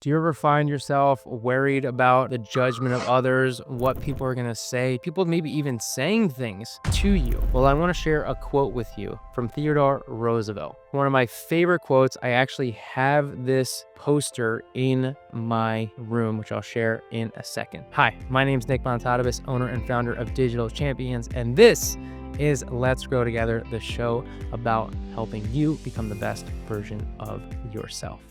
Do you ever find yourself worried about the judgment of others, what people are going to say, people maybe even saying things to you? Well, I want to share a quote with you from Theodore Roosevelt. One of my favorite quotes. I actually have this poster in my room, which I'll share in a second. Hi, my name is Nick Bonitatibus, owner and founder of Digital Champions, and this is Let's Grow Together, the show about helping you become the best version of yourself.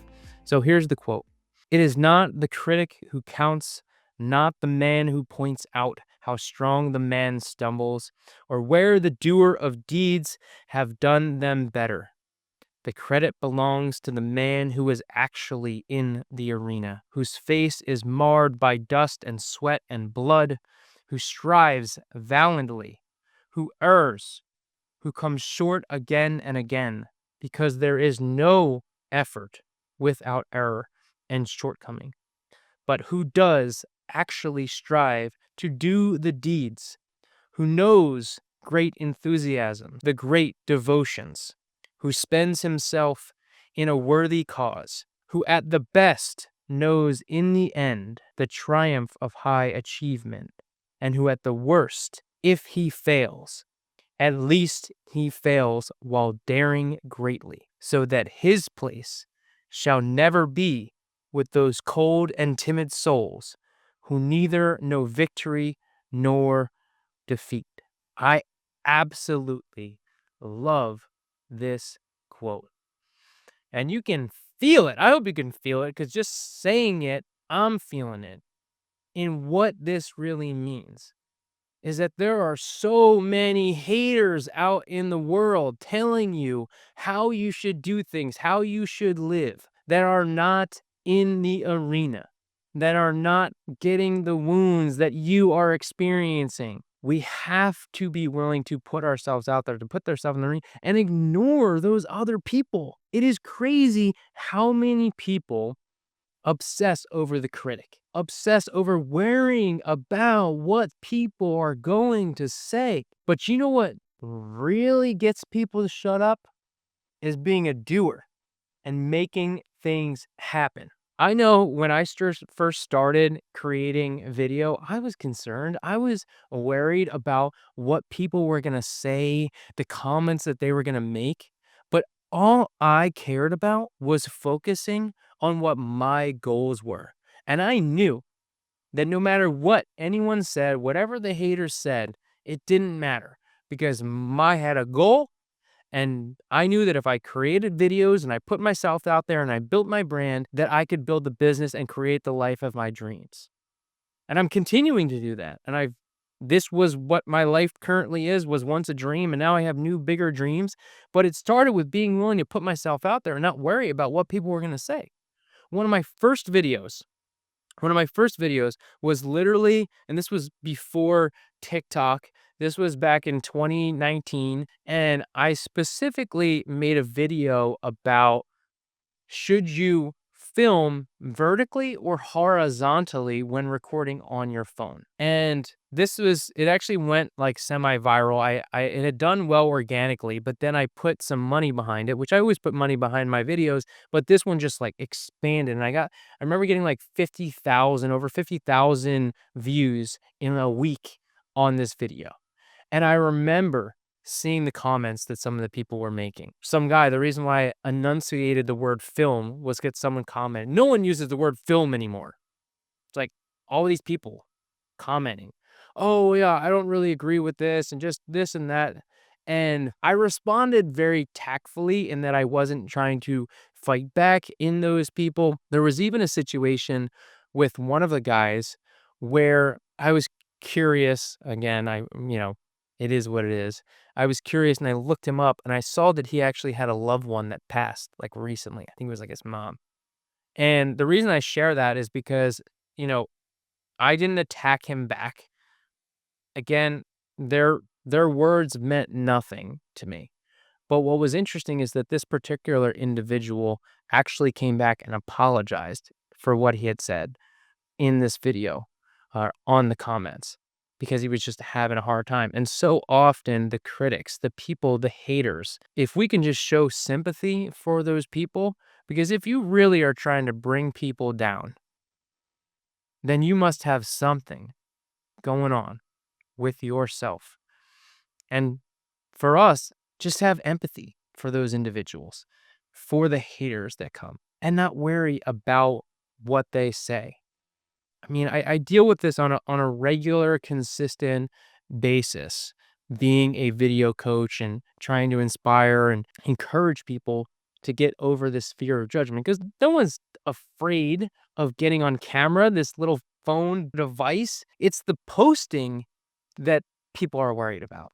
So here's the quote. It is not the critic who counts, not the man who points out how strong the man stumbles, or where the doer of deeds have done them better. The credit belongs to the man who is actually in the arena, whose face is marred by dust and sweat and blood, who strives valiantly, who errs, who comes short again and again, because there is no effort without error and shortcoming, but who does actually strive to do the deeds, who knows great enthusiasm, the great devotions, who spends himself in a worthy cause, who at the best knows in the end the triumph of high achievement, and who at the worst, if he fails, at least he fails while daring greatly, so that his place shall never be with those cold and timid souls who neither know victory nor defeat. I absolutely love this quote. And you can feel it. I hope you can feel it, because just saying it, I'm feeling it. In what this really means is that there are so many haters out in the world telling you how you should do things, how you should live, that are not in the arena, that are not getting the wounds that you are experiencing. We have to be willing to put ourselves out there, to put ourselves in the arena and ignore those other people. It is crazy how many people obsess over the critic, obsess over worrying about what people are going to say. But you know what really gets people to shut up is being a doer and making things happen. I know when I first started creating video, I was concerned. I was worried about what people were going to say, the comments that they were going to make. But all I cared about was focusing on what my goals were. And I knew that no matter what anyone said, whatever the haters said, it didn't matter, because I had a goal. And I knew that if I created videos and I put myself out there and I built my brand, that I could build the business and create the life of my dreams. And I'm continuing to do that. And this was what my life currently is, was once a dream. And now I have new, bigger dreams. But it started with being willing to put myself out there and not worry about what people were going to say. One of my first videos was literally, and this was before TikTok. This was back in 2019. And I specifically made a video about, should you film vertically or horizontally when recording on your phone? And it actually went like semi-viral. It had done well organically, but then I put some money behind it, which I always put money behind my videos, but this one just like expanded. And I remember getting like over 50,000 views in a week on this video. And I remember seeing the comments that some of the people were making. Some guy, the reason why I enunciated the word film was because someone commented, no one uses the word film anymore. It's like all these people commenting, oh yeah, I don't really agree with this and just this and that. And I responded very tactfully in that I wasn't trying to fight back in those people. There was even a situation with one of the guys where I was curious. Again, it is what it is. I was curious and I looked him up and I saw that he actually had a loved one that passed like recently. I think it was like his mom. And the reason I share that is because, I didn't attack him back. Again, their words meant nothing to me. But what was interesting is that this particular individual actually came back and apologized for what he had said in this video, on the comments, because he was just having a hard time. And so often the critics, the people, the haters, if we can just show sympathy for those people, Because if you really are trying to bring people down, then you must have something going on with yourself. And for us, just have empathy for those individuals, for the haters that come, and not worry about what they say. I mean, I deal with this on a regular, consistent basis, being a video coach and trying to inspire and encourage people to get over this fear of judgment because no one's afraid of getting on camera, this little phone device. It's the posting that people are worried about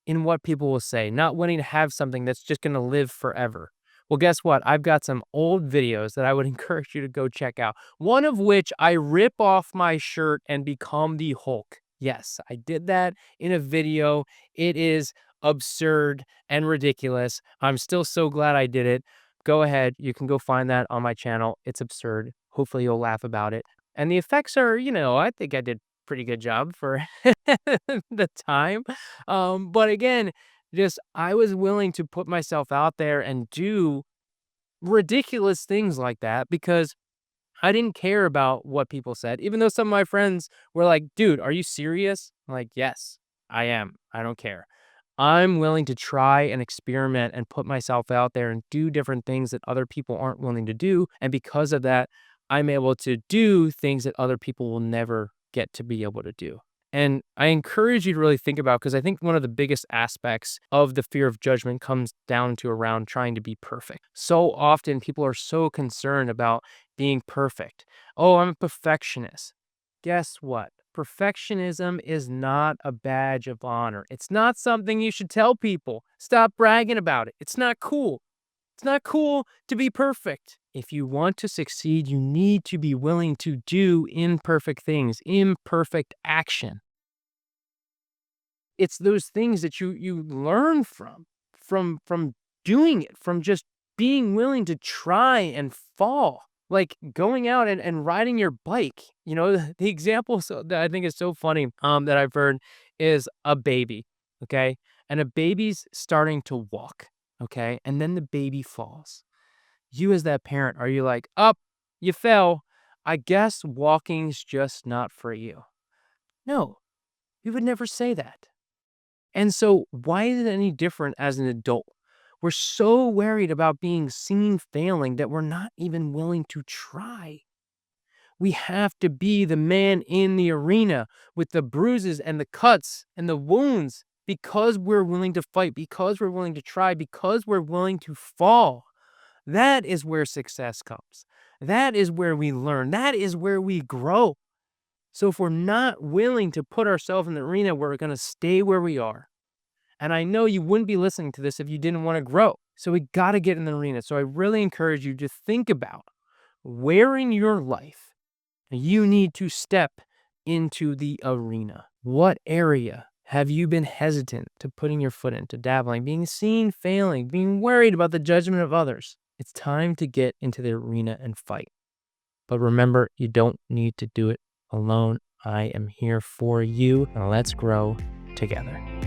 in what people will say, not wanting to have something that's just going to live forever. Well, guess what? I've got some old videos that I would encourage you to go check out. One of which I rip off my shirt and become the Hulk. Yes, I did that in a video. It is absurd and ridiculous. I'm still so glad I did it. Go ahead. You can go find that on my channel. It's absurd. Hopefully you'll laugh about it. And the effects are, I think I did pretty good job for the time. But again, just I was willing to put myself out there and do ridiculous things like that because I didn't care about what people said, even though some of my friends were like, dude, are you serious? I'm like, yes, I am. I don't care. I'm willing to try and experiment and put myself out there and do different things that other people aren't willing to do. And because of that, I'm able to do things that other people will never get to be able to do. And I encourage you to really think about because I think one of the biggest aspects of the fear of judgment comes down to around trying to be perfect. So often people are so concerned about being perfect. Oh, I'm a perfectionist. Guess what? Perfectionism is not a badge of honor. It's not something you should tell people. Stop bragging about it. It's not cool. It's not cool to be perfect. If you want to succeed, you need to be willing to do imperfect things, imperfect action. It's those things that you learn from doing it, from just being willing to try and fall. Like going out and riding your bike. The example that I think is so funny that I've heard is a baby, okay? And a baby's starting to walk, okay? And then the baby falls. You as that parent, are you like, up, you fell. I guess walking's just not for you. No, you would never say that. And so why is it any different as an adult? We're so worried about being seen failing that we're not even willing to try. We have to be the man in the arena with the bruises and the cuts and the wounds because we're willing to fight, because we're willing to try, because we're willing to fall. That is where success comes. That is where we learn. That is where we grow. So if we're not willing to put ourselves in the arena, we're going to stay where we are. And I know you wouldn't be listening to this if you didn't want to grow. So we got to get in the arena. So I really encourage you to think about where in your life you need to step into the arena. What area have you been hesitant to putting your foot into, dabbling, being seen failing, being worried about the judgment of others? It's time to get into the arena and fight. But remember, you don't need to do it alone. I am here for you, and let's grow together.